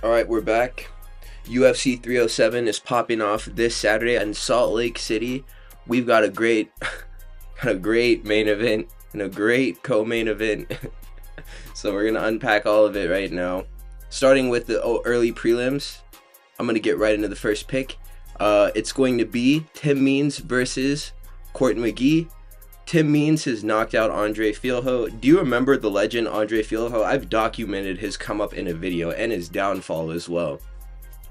Alright, we're back. UFC 307 is popping off this Saturday in Salt Lake City. We've got a great a great main event and a great co-main event. So we're gonna unpack all of it right now. Starting with the early prelims. I'm gonna get right into the first pick. It's going to be Tim Means versus Court McGee. Tim Means has knocked out Andre Fialho. Do you remember the legend Andre Fialho? I've documented his come up in a video and his downfall as well.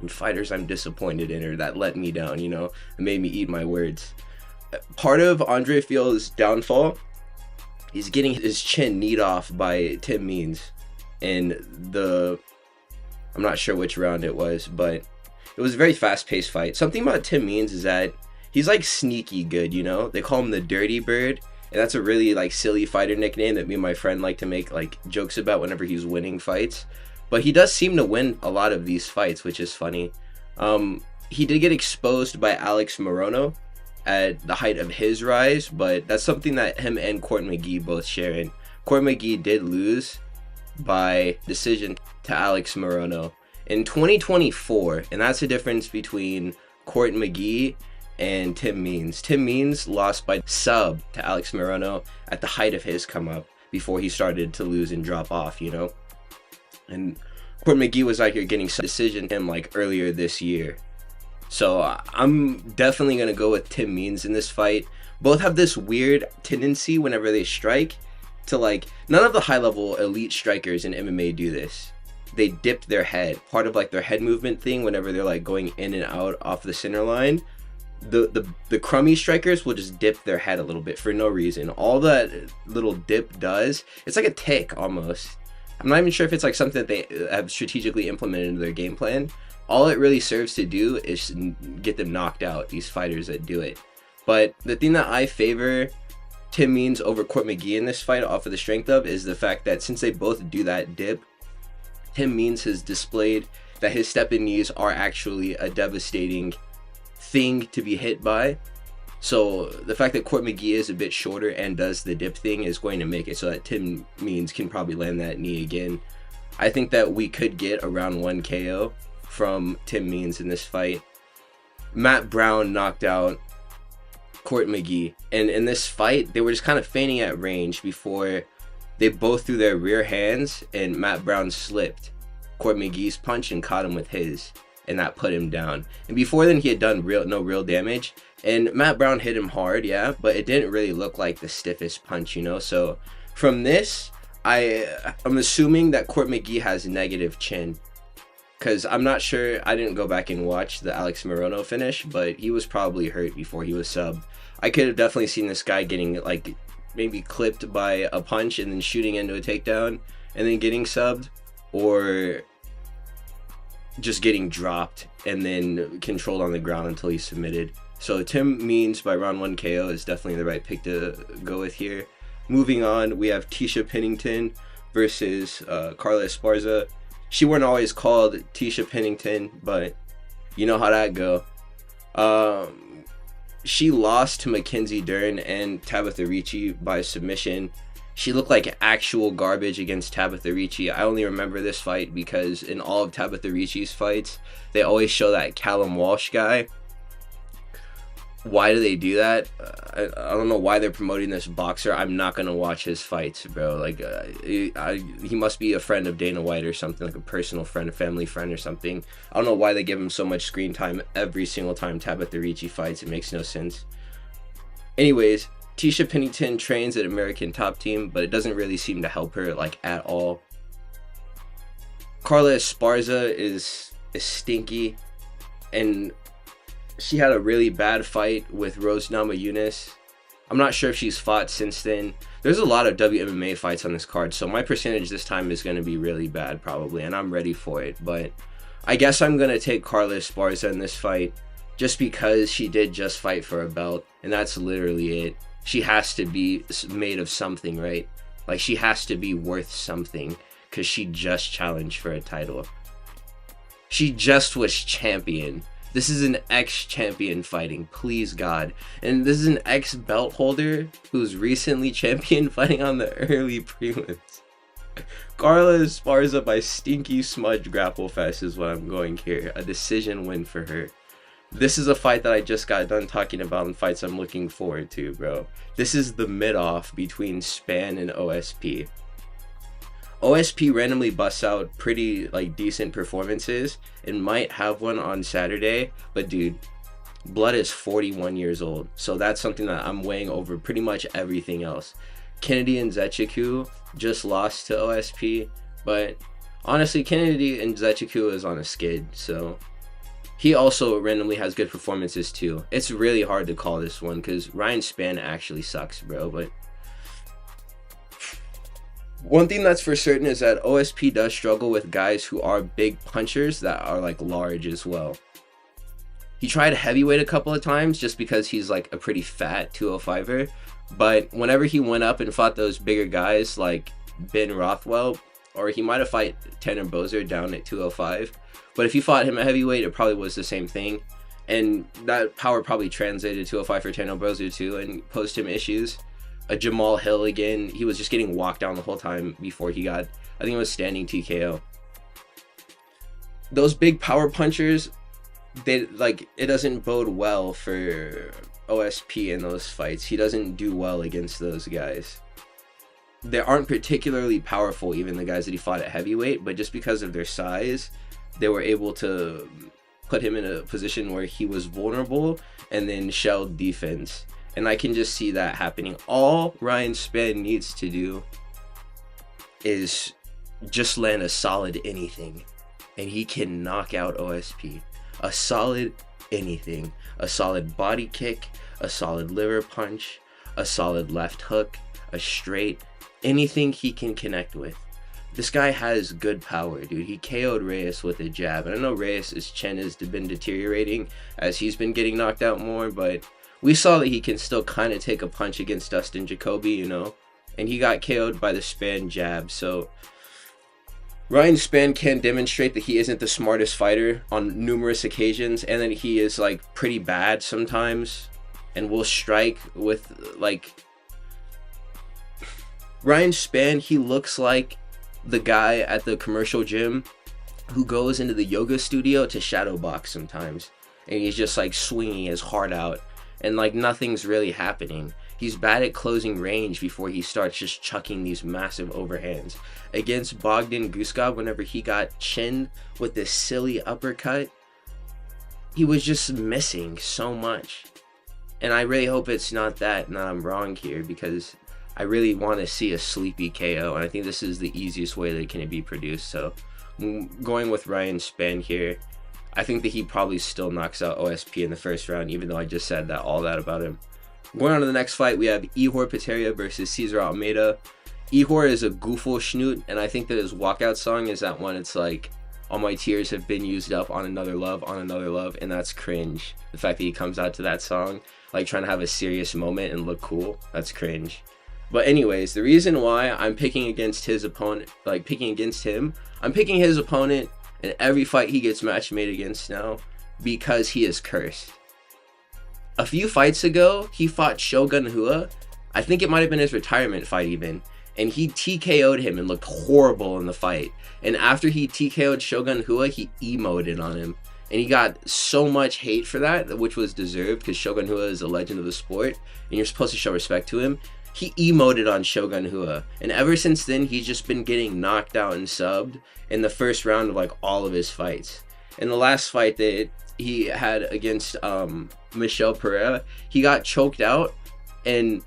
And fighters I'm disappointed in or that let me down, it made me eat my words. Part of Andre Fialho's downfall, he's getting his chin kneed off by Tim Means in I'm not sure which round it was, but it was a very fast-paced fight. Something about Tim Means is that he's like sneaky good, They call him the Dirty Bird, and that's a really like silly fighter nickname that me and my friend like to make like jokes about whenever he's winning fights. But he does seem to win a lot of these fights, which is funny. He did get exposed by Alex Morono at the height of his rise, but that's something that him and Court McGee both share in. Court McGee did lose by decision to Alex Morono in 2024, and that's the difference between Court McGee and Tim Means. Tim Means lost by sub to Alex Morono at the height of his come up before he started to lose and drop off, And Court McGee was out here getting some decision him like earlier this year. So I'm definitely going to go with Tim Means in this fight. Both have this weird tendency whenever they strike to like, none of the high level elite strikers in MMA do this. They dip their head, part of like their head movement thing whenever they're like going in and out off the center line. The crummy strikers will just dip their head a little bit for no reason. All that little dip does, it's like a tick almost. I'm not even sure if it's like something that they have strategically implemented into their game plan. All it really serves to do is get them knocked out, these fighters that do it. But the thing that I favor Tim Means over Court McGee in this fight off of the strength of is the fact that since they both do that dip, Tim Means has displayed that his step and knees are actually a devastating thing to be hit by. So the fact that Court McGee is a bit shorter and does the dip thing is going to make it so that Tim Means can probably land that knee again. I think that we could get a round 1 KO from Tim Means in this fight. Matt Brown knocked out Court McGee, and in this fight they were just kind of feigning at range before they both threw their rear hands, and Matt Brown slipped Court McGee's punch and caught him with his, and that put him down. And before then he had done no real damage, and Matt Brown hit him hard, yeah, but it didn't really look like the stiffest punch, So from this, I'm assuming that Court McGee has negative chin, because I'm not sure, I didn't go back and watch the Alex Morono finish, but he was probably hurt before he was subbed. I could have definitely seen this guy getting like maybe clipped by a punch and then shooting into a takedown and then getting subbed, or just getting dropped and then controlled on the ground until he's submitted. So Tim Means by round 1 KO is definitely the right pick to go with here. Moving on, we have Tisha Pennington versus Carla Esparza. She weren't always called Tisha Pennington, but you know how that go. She lost to Mackenzie Dern and Tabitha Ricci by submission. She looked like actual garbage against Tabitha Ricci. I only remember this fight because in all of Tabitha Ricci's fights, they always show that Callum Walsh guy. Why do they do that? I don't know why they're promoting this boxer. I'm not going to watch his fights, bro. Like, he must be a friend of Dana White or something, like a personal friend, a family friend or something. I don't know why they give him so much screen time every single time Tabitha Ricci fights. It makes no sense. Anyways, Tisha Pennington trains at American Top Team, but it doesn't really seem to help her, like, at all. Carla Esparza is stinky, and she had a really bad fight with Rose Namajunas. I'm not sure if she's fought since then. There's a lot of WMMA fights on this card, so my percentage this time is going to be really bad probably, and I'm ready for it. But I guess I'm going to take Carla Esparza in this fight just because she did just fight for a belt, and that's literally it. She has to be made of something, right? Like, she has to be worth something because she just challenged for a title. She just was champion. This is an ex-champion fighting, please God. And this is an ex-belt holder who's recently champion fighting on the early prelims. Carla Esparza by Stinky Smudge Grapple Fest is what I'm going here. A decision win for her. This is a fight that I just got done talking about and fights I'm looking forward to, bro. This is the mid-off between Span and OSP. OSP randomly busts out pretty like decent performances and might have one on Saturday, but dude, Blood is 41 years old, so that's something that I'm weighing over pretty much everything else. Kennedy and Zechiku just lost to OSP, but honestly, Kennedy and Zechiku is on a skid, so he also randomly has good performances too. It's really hard to call this one because Ryan Spann actually sucks, bro, but one thing that's for certain is that OSP does struggle with guys who are big punchers that are like large as well. He tried heavyweight a couple of times just because he's like a pretty fat 205er, but whenever he went up and fought those bigger guys like Ben Rothwell, or he might have fought Tanner Boser down at 205, but if he fought him at heavyweight, it probably was the same thing, and that power probably translated to 205 for Tanner Boser too and posed him issues. A Jamal Hill again, he was just getting walked down the whole time before he got, I think it was standing TKO. Those big power punchers, they like, it doesn't bode well for OSP in those fights. He doesn't do well against those guys. They aren't particularly powerful, even the guys that he fought at heavyweight, but just because of their size, they were able to put him in a position where he was vulnerable and then shelled defense. And I can just see that happening. All Ryan Spann needs to do is just land a solid anything, and he can knock out OSP. A solid anything. A solid body kick, a solid liver punch, a solid left hook, a straight, anything he can connect with. This guy has good power, dude. He KO'd Reyes with a jab. And I know Reyes' chin has been deteriorating as he's been getting knocked out more, but we saw that he can still kind of take a punch against Dustin Jacoby, you know? And he got KO'd by the Spann jab, so Ryan Spann can demonstrate that he isn't the smartest fighter on numerous occasions, and that he is like pretty bad sometimes and will strike with like Ryan Spann. He looks like the guy at the commercial gym who goes into the yoga studio to shadow box sometimes, and he's just like swinging his heart out and like nothing's really happening. He's bad at closing range before he starts just chucking these massive overhands. Against Bogdan Guskov, whenever he got chinned with this silly uppercut, he was just missing so much. And I really hope it's not that and that I'm wrong here, because I really want to see a sleepy KO, and I think this is the easiest way that can be produced. So I'm going with Ryan Spann here. I think that he probably still knocks out OSP in the first round, even though I just said all that about him. Going on to the next fight, we have Ihor Peteria versus Cesar Almeida. Ihor is a goofle schnoot, and I think that his walkout song is that one. It's like, all my tears have been used up on another love, and that's cringe. The fact that he comes out to that song, like trying to have a serious moment and look cool, that's cringe. But anyways, the reason why I'm picking against his opponent, I'm picking his opponent in every fight he gets match made against now, because he is cursed. A few fights ago, he fought Shogun Rua. I think it might have been his retirement fight even. And he TKO'd him and looked horrible in the fight. And after he TKO'd Shogun Rua, he emoted on him. And he got so much hate for that, which was deserved, because Shogun Rua is a legend of the sport, and you're supposed to show respect to him. He emoted on Shogun Rua. And ever since then, he's just been getting knocked out and subbed in the first round of like all of his fights. In the last fight that he had against Michel Pereira, he got choked out, and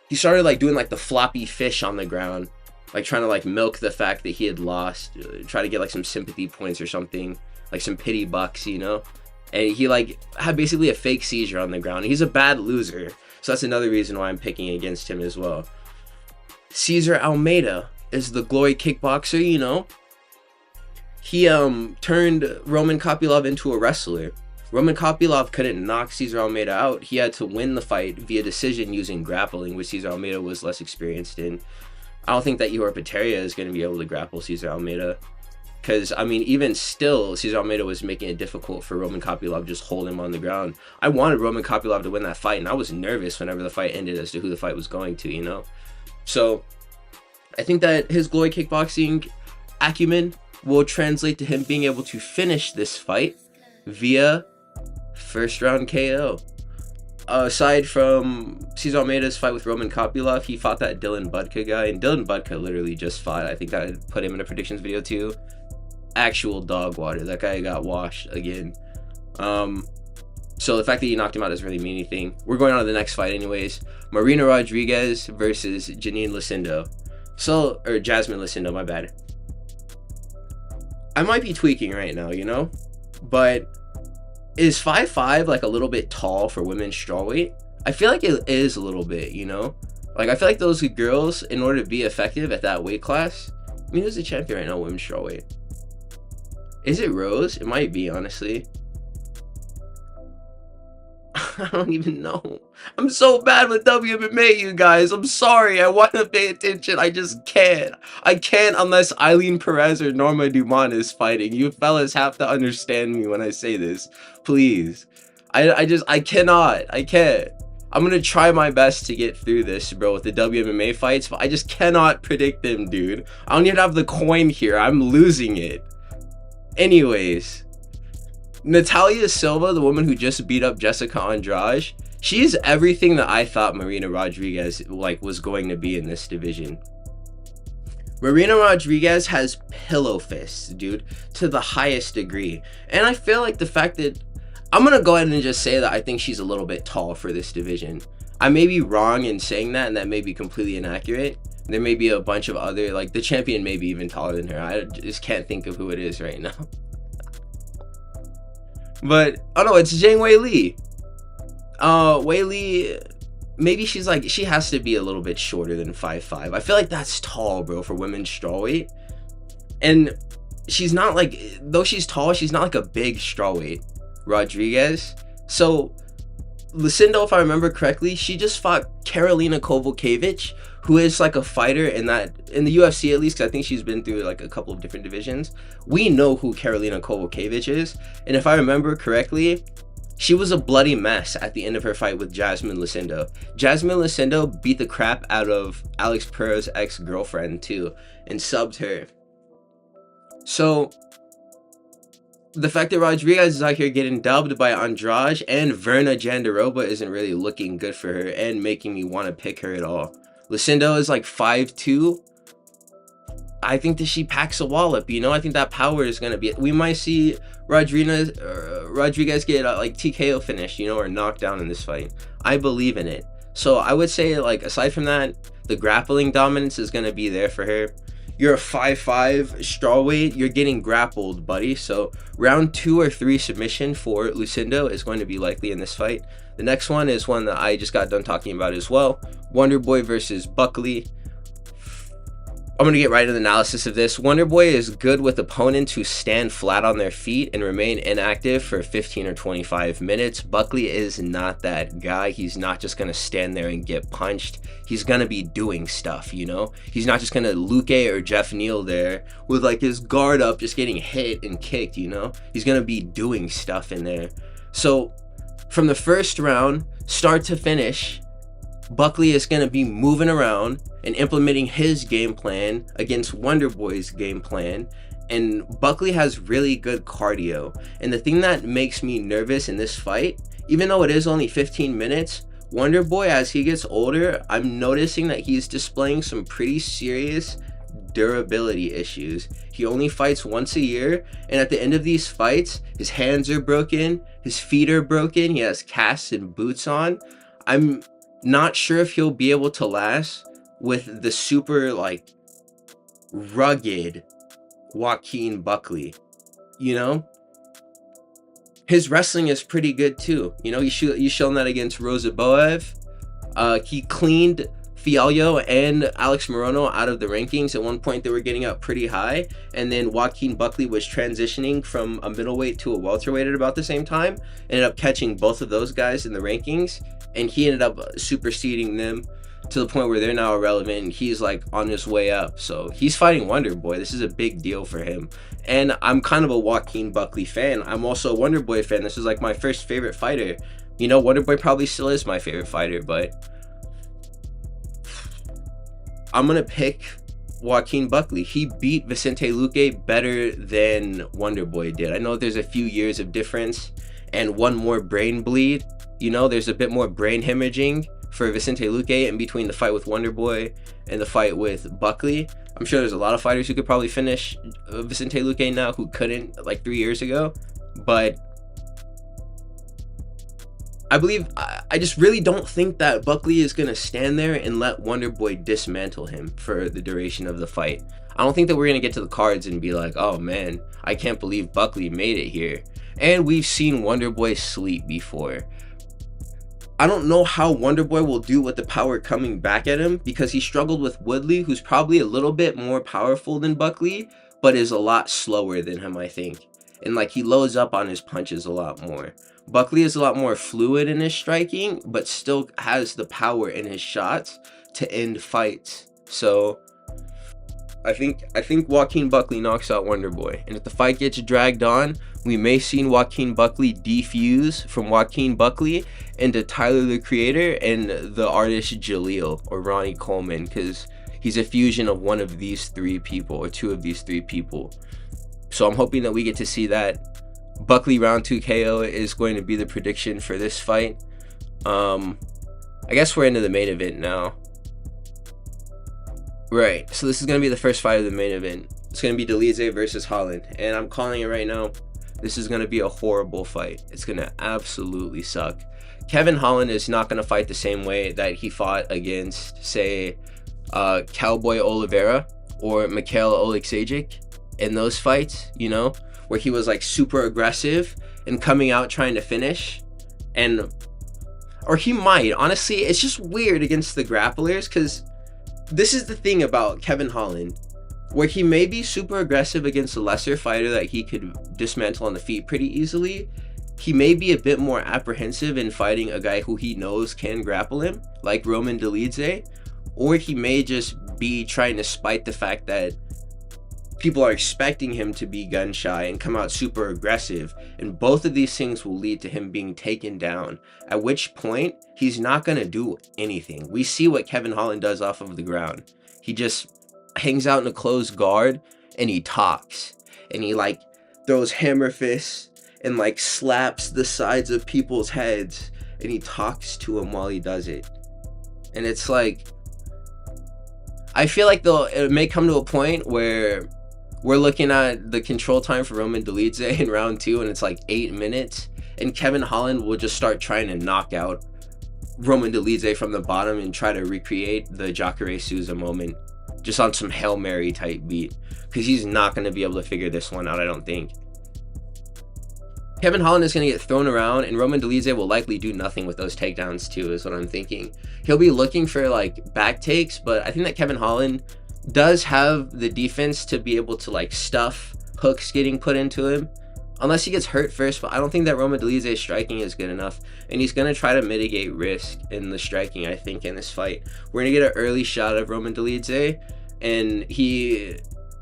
he started like doing like the floppy fish on the ground, like trying to like milk the fact that he had lost, try to get like some sympathy points or something, like some pity bucks, you know? And he like had basically a fake seizure on the ground. He's a bad loser, so that's another reason why I'm picking against him as well. Cesar Almeida is the glory kickboxer, you know? He turned Roman Kopylov into a wrestler. Roman Kopylov couldn't knock Cesar Almeida out. He had to win the fight via decision using grappling, which Cesar Almeida was less experienced in. I don't think that Ihor Peteria is going to be able to grapple Cesar Almeida, because, I mean, even still, Cesar Almeida was making it difficult for Roman Kopylov just hold him on the ground. I wanted Roman Kopylov to win that fight, and I was nervous whenever the fight ended as to who the fight was going to, you know? So I think that his glory kickboxing acumen will translate to him being able to finish this fight via first round KO. Aside from Cesar Almeida's fight with Roman Kopylov, he fought that Dylan Budka guy, and Dylan Budka literally just fought. I think I put him in a predictions video too. Actual dog water. That guy got washed again. So the fact that he knocked him out doesn't really mean anything. We're going on to the next fight anyways. Marina Rodriguez versus Janine Lucindo. Or Jasmine Lucindo, my bad. I might be tweaking right now, you know? But is 5'5" like a little bit tall for women's strawweight? I feel like it is a little bit, you know? Like, I feel like those girls, in order to be effective at that weight class... I mean, who's the champion right now, women's strawweight? Is it Rose? It might be, honestly. I don't even know. I'm so bad with WMMA, you guys. I'm sorry. I want to pay attention. I just can't. I can't unless Eileen Perez or Norma Dumont is fighting. You fellas have to understand me when I say this. Please. I cannot. I can't. I'm going to try my best to get through this, bro, with the WMMA fights, but I just cannot predict them, dude. I don't even have the coin here. I'm losing it. Anyways. Natalia Silva, the woman who just beat up Jessica Andrade, she's everything that I thought Marina Rodriguez was going to be in this division. Marina Rodriguez has pillow fists, dude, to the highest degree. And I feel like the fact that I'm going to go ahead and just say that I think she's a little bit tall for this division. I may be wrong in saying that, and that may be completely inaccurate. There may be a bunch of other, like the champion may be even taller than her. I just can't think of who it is right now. But, oh no, it's Zhang Weili. Weili, maybe she has to be a little bit shorter than 5'5". I feel like that's tall, bro, for women's strawweight. And she's not though she's tall, she's not like a big strawweight, Rodriguez. So, Lucindo, if I remember correctly, she just fought Karolina Kowalkiewicz, who is like a fighter in the UFC at least, because I think she's been through like a couple of different divisions. We know who Karolina Kowalkiewicz is, and if I remember correctly, she was a bloody mess at the end of her fight with Jasmine Lucindo. Jasmine Lucindo beat the crap out of Alex Pereira's ex-girlfriend too, and subbed her. So the fact that Rodriguez is out here getting dubbed by Andrade and Verna Jandiroba isn't really looking good for her and making me want to pick her at all. Lucindo is like 5'2". I think that she packs a wallop, you know? I think that power is going to be... We might see Rodriguez get like TKO finish, you know, or knocked down in this fight. I believe in it. So I would say, like, aside from that, the grappling dominance is going to be there for her. You're a 5'5" strawweight. You're getting grappled, buddy. So round 2 or 3 submission for Lucindo is going to be likely in this fight. The next one is one that I just got done talking about as well. Wonderboy versus Buckley. I'm going to get right into the analysis of this. Wonderboy is good with opponents who stand flat on their feet and remain inactive for 15 or 25 minutes. Buckley is not that guy. He's not just going to stand there and get punched. He's going to be doing stuff, you know? He's not just going to Luke or Jeff Neal there with like his guard up just getting hit and kicked, you know? He's going to be doing stuff in there. So from the first round, start to finish, Buckley is going to be moving around and implementing his game plan against Wonderboy's game plan. And Buckley has really good cardio. And the thing that makes me nervous in this fight, even though it is only 15 minutes, Wonderboy, as he gets older, I'm noticing that he's displaying some pretty serious durability issues. He only fights once a year, and at the end of these fights, his hands are broken, his feet are broken, he has casts and boots on. I'm not sure if he'll be able to last with the super like rugged Joaquin Buckley, you know? His wrestling is pretty good too, you know? He's shown that against Rosa Boev. He cleaned Fialho and Alex Morono out of the rankings. At one point they were getting up pretty high, and then Joaquin Buckley was transitioning from a middleweight to a welterweight at about the same time. Ended up catching both of those guys in the rankings, and he ended up superseding them to the point where they're now irrelevant, and he's like on his way up. So he's fighting Wonderboy. This is a big deal for him, and I'm kind of a Joaquin Buckley fan. I'm also a Wonderboy fan. This is like my first favorite fighter, you know? Wonderboy probably still is my favorite fighter, but I'm gonna pick Joaquin Buckley. He beat Vicente Luque better than Wonderboy did. I know there's a few years of difference and one more brain bleed. You know, there's a bit more brain hemorrhaging for Vicente Luque in between the fight with Wonderboy and the fight with Buckley. I'm sure there's a lot of fighters who could probably finish Vicente Luque now who couldn't like 3 years ago. But I just really don't think that Buckley is going to stand there and let Wonderboy dismantle him for the duration of the fight. I don't think that we're going to get to the cards and be like, oh man, I can't believe Buckley made it here. And we've seen Wonderboy sleep before. I don't know how Wonderboy will do with the power coming back at him, because he struggled with Woodley, who's probably a little bit more powerful than Buckley, but is a lot slower than him, I think. And like, he loads up on his punches a lot more. Buckley is a lot more fluid in his striking, but still has the power in his shots to end fights. So I think Joaquin Buckley knocks out Wonderboy. And if the fight gets dragged on, we may see Joaquin Buckley defuse from Joaquin Buckley into Tyler the Creator and the artist Jaleel or Ronnie Coleman, because he's a fusion of one of these three people or two of these three people. So I'm hoping that we get to see that. Buckley round 2 KO is going to be the prediction for this fight. I guess we're into the main event now. Right, so this is going to be the first fight of the main event. It's going to be Dolidze versus Holland, and I'm calling it right now. This is going to be a horrible fight. It's going to absolutely suck. Kevin Holland is not going to fight the same way that he fought against, say, Cowboy Oliveira or Mikhail Oleksiejczuk in those fights, you know, where he was like super aggressive and coming out trying to finish. Or he might, honestly, it's just weird against the grapplers, because this is the thing about Kevin Holland, where he may be super aggressive against a lesser fighter that he could dismantle on the feet pretty easily. He may be a bit more apprehensive in fighting a guy who he knows can grapple him, like Roman Dolidze, or he may just be trying to spite the fact that people are expecting him to be gun shy and come out super aggressive, and both of these things will lead to him being taken down, at which point he's not going to do anything. We see what Kevin Holland does off of the ground. He just hangs out in a closed guard and he talks, and he like throws hammer fists and like slaps the sides of people's heads, and he talks to them while he does it. And it's like, I feel like it may come to a point where we're looking at the control time for Roman Dolidze in round 2, and it's like 8 minutes, and Kevin Holland will just start trying to knock out Roman Dolidze from the bottom and try to recreate the Jacare Souza moment just on some Hail Mary type beat, because he's not going to be able to figure this one out, I don't think. Kevin Holland is going to get thrown around, and Roman Dolidze will likely do nothing with those takedowns too, is what I'm thinking. He'll be looking for like back takes, but I think that Kevin Holland does have the defense to be able to like stuff hooks getting put into him, unless he gets hurt first. But I don't think that Roman Dolidze's striking is good enough, and he's going to try to mitigate risk in the striking, I think, in this fight. We're going to get an early shot of Roman Dolidze, and he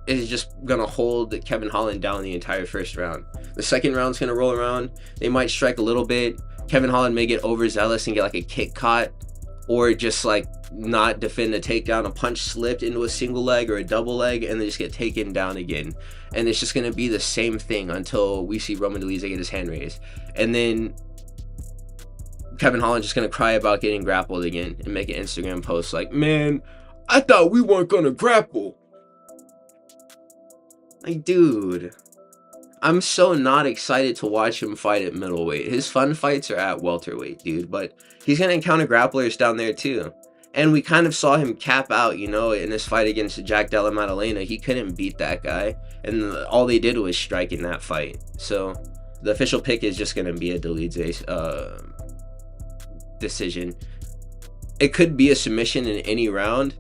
is just going to hold Kevin Holland down the entire first round. The second round's going to roll around. They might strike a little bit. Kevin Holland may get overzealous and get like a kick caught, or just like not defend a takedown, a punch slipped into a single leg or a double leg, and then just get taken down again. And it's just going to be the same thing until we see Roman Dolidze get his hand raised. And then Kevin Holland's just going to cry about getting grappled again and make an Instagram post like, man, I thought we weren't going to grapple. Like, dude, I'm so not excited to watch him fight at middleweight. His fun fights are at welterweight, dude, but he's going to encounter grapplers down there too. And we kind of saw him cap out, you know, in this fight against Jack Della Maddalena. He couldn't beat that guy, and all they did was strike in that fight. So the official pick is just going to be a Dolidze decision. It could be a submission in any round,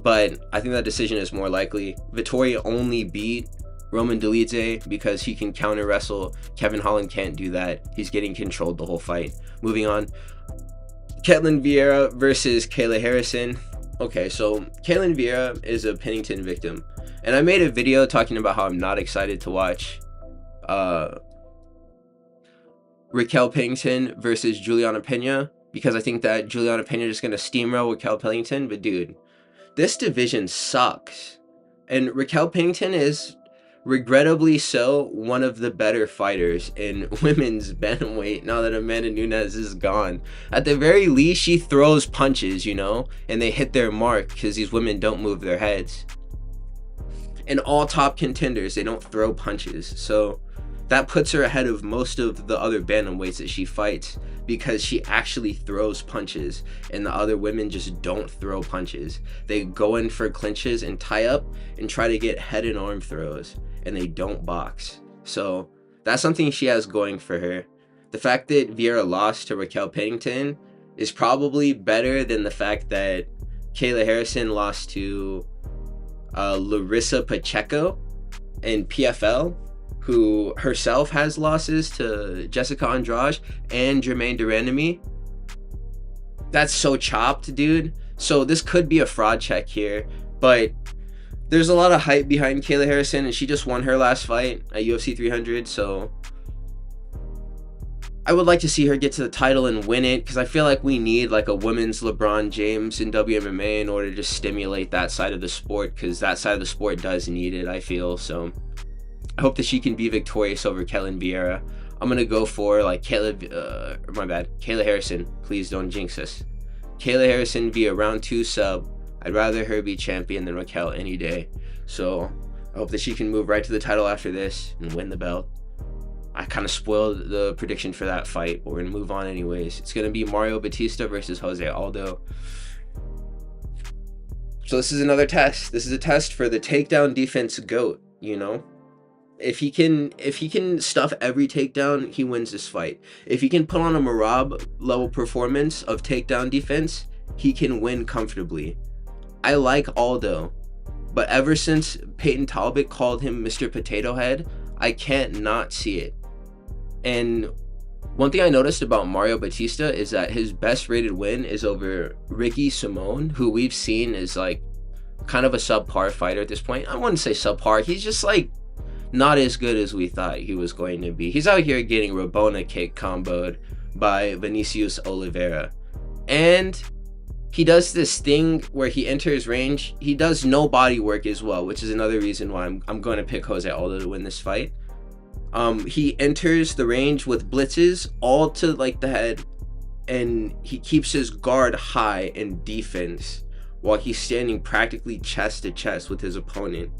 but I think that decision is more likely. Vettori only beat Roman Dolidze because he can counter wrestle. Kevin Holland can't do that. He's getting controlled the whole fight. Moving on. Ketlin Vieira versus Kayla Harrison. Okay, so Ketlin Vieira is a Pennington victim, and I made a video talking about how I'm not excited to watch Raquel Pennington versus Juliana Pena, because I think that Juliana Pena is just going to steamroll Raquel Pennington. But dude, This division sucks. And Raquel Pennington is, regrettably so, one of the better fighters in women's bantamweight now that Amanda Nunes is gone. At the very least, she throws punches, and they hit their mark because these women don't move their heads. And all top contenders, they don't throw punches. So that puts her ahead of most of the other bantamweights that she fights because she actually throws punches, and the other women just don't throw punches. They go in for clinches and tie up and try to get head and arm throws, and they don't box. So that's something she has going for her. The fact that Vieira lost to Raquel Pennington is probably better than the fact that Kayla Harrison lost to Larissa Pacheco in PFL, who herself has losses to Jessica Andrade and Germaine de Randamie. That's so chopped, dude. So this could be a fraud check here, but there's a lot of hype behind Kayla Harrison, and she just won her last fight at UFC 300, so I would like to see her get to the title and win it, because I feel like we need like a women's LeBron James in WMMA in order to stimulate that side of the sport, because that side of the sport does need it, I feel. So I hope that she can be victorious over Kelyn Vieira. I'm going to go for like Kayla Harrison. Please don't jinx us. Kayla Harrison via round 2 sub. I'd rather her be champion than Raquel any day. So I hope that she can move right to the title after this and win the belt. I kind of spoiled the prediction for that fight, but we're going to move on anyways. It's going to be Mario Batista versus Jose Aldo. So this is another test. This is a test for the takedown defense GOAT, If he can stuff every takedown, he wins this fight. If he can put on a Merab level performance of takedown defense, he can win comfortably. I like Aldo, but ever since Peyton Talbot called him Mr. Potato Head, I can't not see it. And one thing I noticed about Mario Batista is that his best rated win is over Ricky Simone, who we've seen is like kind of a subpar fighter at this point. I wouldn't say subpar, he's just like not as good as we thought he was going to be. He's out here getting Rabona kick comboed by Vinicius Oliveira. And he does this thing where he enters range. He does no body work as well, which is another reason why I'm going to pick Jose Aldo to win this fight. He enters the range with blitzes all to like the head, and he keeps his guard high in defense while he's standing practically chest to chest with his opponent.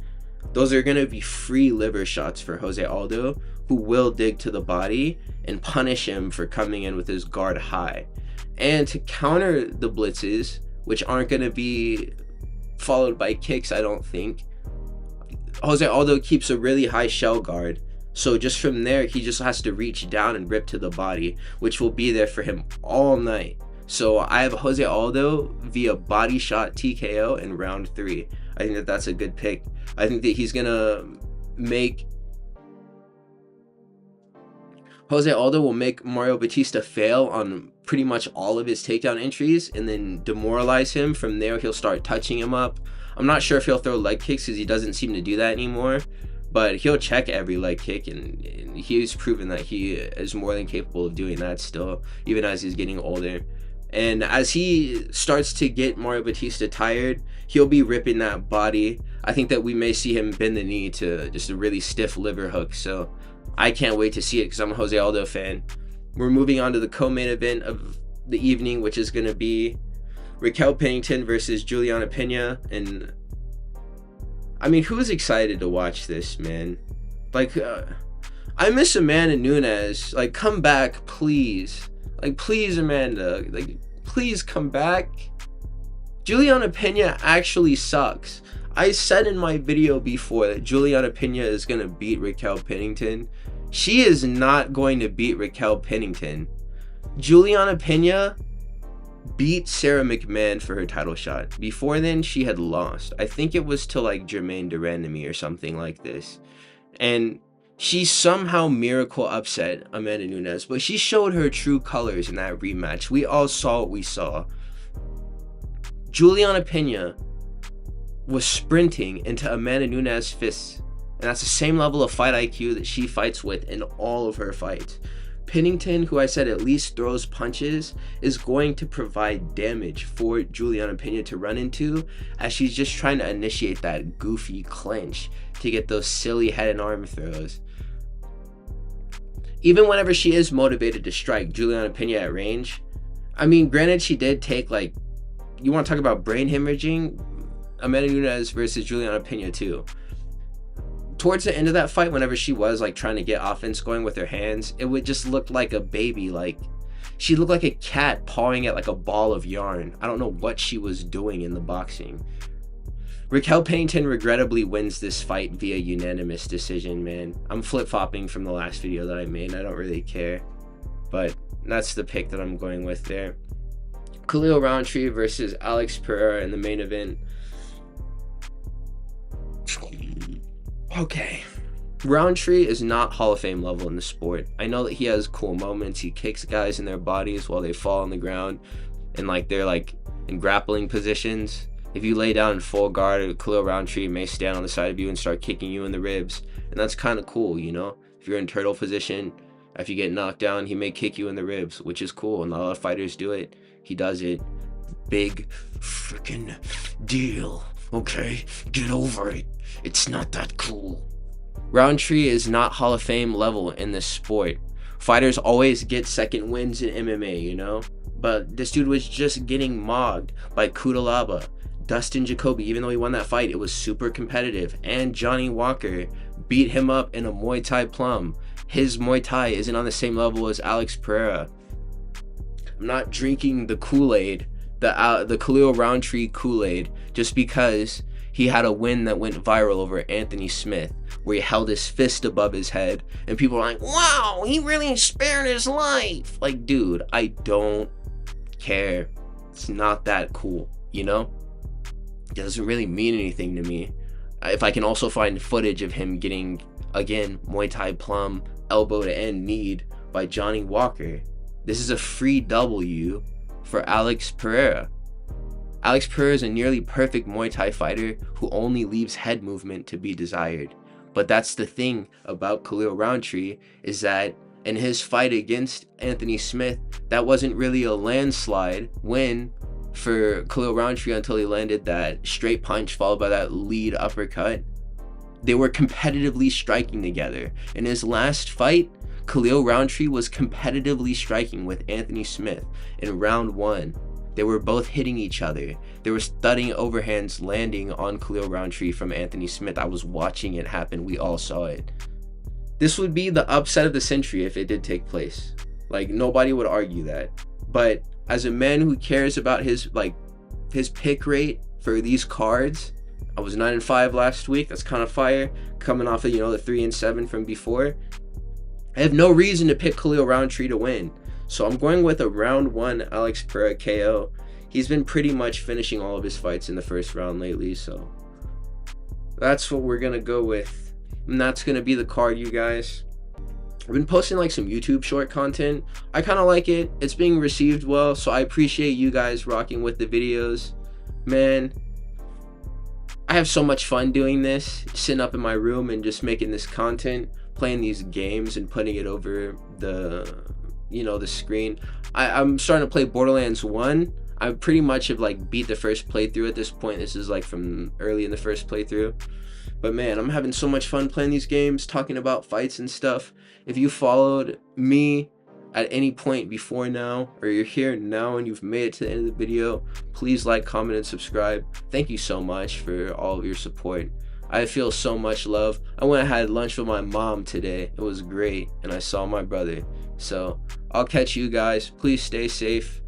Those are going to be free liver shots for Jose Aldo, who will dig to the body and punish him for coming in with his guard high. And to counter the blitzes, which aren't going to be followed by kicks, I don't think, Jose Aldo keeps a really high shell guard. So just from there, he just has to reach down and rip to the body, which will be there for him all night. So I have Jose Aldo via body shot TKO in round 3. I think that that's a good pick. I think that he's gonna make Jose Aldo will make Mario Batista fail on pretty much all of his takedown entries and then demoralize him. From there, he'll start touching him up. I'm not sure if he'll throw leg kicks because he doesn't seem to do that anymore, but he'll check every leg kick, and he's proven that he is more than capable of doing that still, even as he's getting older. And as he starts to get Mario Batista tired, he'll be ripping that body. I think that we may see him bend the knee to just a really stiff liver hook. So I can't wait to see it because I'm a Jose Aldo fan. We're moving on to the co-main event of the evening, which is going to be Raquel Pennington versus Juliana Pena. And I mean, who's excited to watch this, man? Like, I miss Amanda Nunes. Like, come back, please. Like, please, Amanda. Like, please come back. Juliana Pena actually sucks. I said in my video before that Juliana Pena is going to beat Raquel Pennington. She is not going to beat Raquel Pennington. Juliana Pena beat Sarah McMahon for her title shot. Before then, she had lost. I think it was to like Germaine de Randamie or something like this. And she somehow miracle upset Amanda Nunes, but she showed her true colors in that rematch. We all saw what we saw. Juliana Pena was sprinting into Amanda Nunes' fists, and that's the same level of fight IQ that she fights with in all of her fights. Pennington, who I said at least throws punches, is going to provide damage for Juliana Pena to run into, as she's just trying to initiate that goofy clinch to get those silly head and arm throws. Even whenever she is motivated to strike Juliana Pena at range, I mean, granted, she did take, like, you want to talk about brain hemorrhaging? Amanda Nunes versus Juliana Pena too. Towards the end of that fight, whenever she was like trying to get offense going with her hands, it would just look like a baby. Like, she looked like a cat pawing at like a ball of yarn. I don't know what she was doing in the boxing. Raquel Pennington regrettably wins this fight via unanimous decision, man. I'm flip-flopping from the last video that I made. I don't really care. But that's the pick that I'm going with there. Khalil Roundtree versus Alex Pereira in the main event. Okay. Roundtree is not Hall of Fame level in the sport. I know that he has cool moments. He kicks guys in their bodies while they fall on the ground and like they're like in grappling positions. If you lay down in full guard, Khalil Roundtree may stand on the side of you and start kicking you in the ribs. And that's kind of cool, you know? If you're in turtle position, if you get knocked down, he may kick you in the ribs, which is cool. Not a lot of fighters do it. He does it. Big freaking deal. Okay? Get over it. It's not that cool. Roundtree is not Hall of Fame level in this sport. Fighters always get second wins in MMA, you know? But this dude was just getting mogged by Kudalaba. Dustin Jacoby, even though he won that fight, it was super competitive. And Johnny Walker beat him up in a Muay Thai plum. His Muay Thai isn't on the same level as Alex Pereira. I'm not drinking the Kool-Aid, the Khalil Roundtree Kool-Aid, just because he had a win that went viral over Anthony Smith, where he held his fist above his head, and people are like, wow, he really spared his life. Like, dude, I don't care. It's not that cool, you know? It doesn't really mean anything to me. If I can also find footage of him getting, again, Muay Thai plum, elbow to end kneed by Johnny Walker, this is a free W for Alex Pereira. Alex Pereira is a nearly perfect Muay Thai fighter who only leaves head movement to be desired. But that's the thing about Khalil Roundtree, is that in his fight against Anthony Smith, that wasn't really a landslide win for Khalil Roundtree until he landed that straight punch followed by that lead uppercut. They were competitively striking together. In his last fight, Khalil Roundtree was competitively striking with Anthony Smith in round 1. They were both hitting each other. There was thudding overhands landing on Khalil Roundtree from Anthony Smith. I was watching it happen. We all saw it. This would be the upset of the century if it did take place. Like, nobody would argue that. But as a man who cares about his pick rate for these cards, I was 9-5 last week. That's kind of fire. Coming off of, the 3-7 from before. I have no reason to pick Khalil Roundtree to win. So I'm going with a round 1 Alex Pereira KO. He's been pretty much finishing all of his fights in the first round lately, so that's what we're gonna go with. And that's gonna be the card, you guys. I've been posting like some YouTube short content. I kind of like it. It's being received well, so I appreciate you guys rocking with the videos. Man, I have so much fun doing this, sitting up in my room and just making this content, playing these games and putting it over the screen. I'm starting to play Borderlands 1. I pretty much have like beat the first playthrough at this point. This is like from early in the first playthrough. But man, I'm having so much fun playing these games, talking about fights and stuff. If you followed me at any point before now, or you're here now and you've made it to the end of the video, please like, comment, and subscribe. Thank you so much for all of your support. I feel so much love. I went and had lunch with my mom today. It was great, and I saw my brother. So I'll catch you guys. Please stay safe.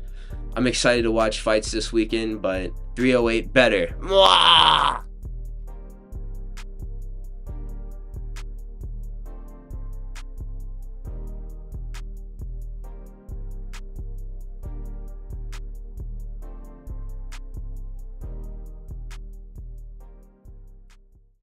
I'm excited to watch fights this weekend, but 308 better. Mwah!